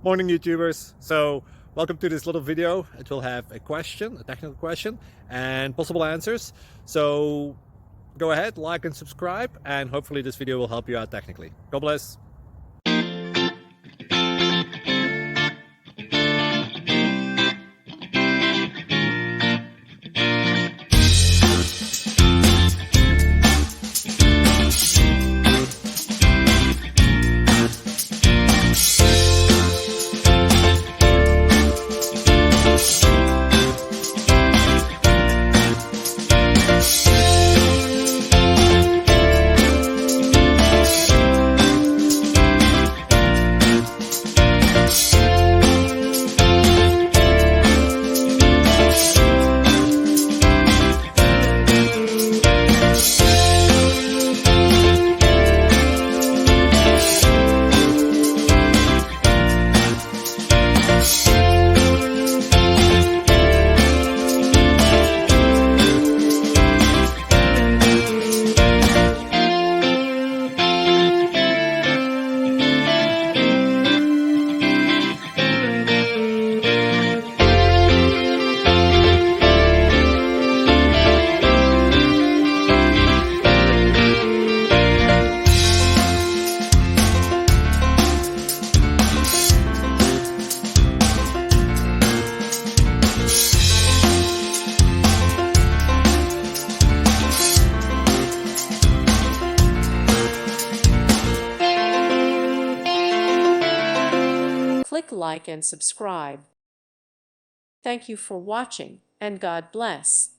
Morning, YouTubers. So welcome to this little video. It will have a question, a technical question, and possible answers. So go ahead, like and subscribe, and hopefully this video will help you out technically. God bless. Click like and subscribe. Thank you for watching, and God bless.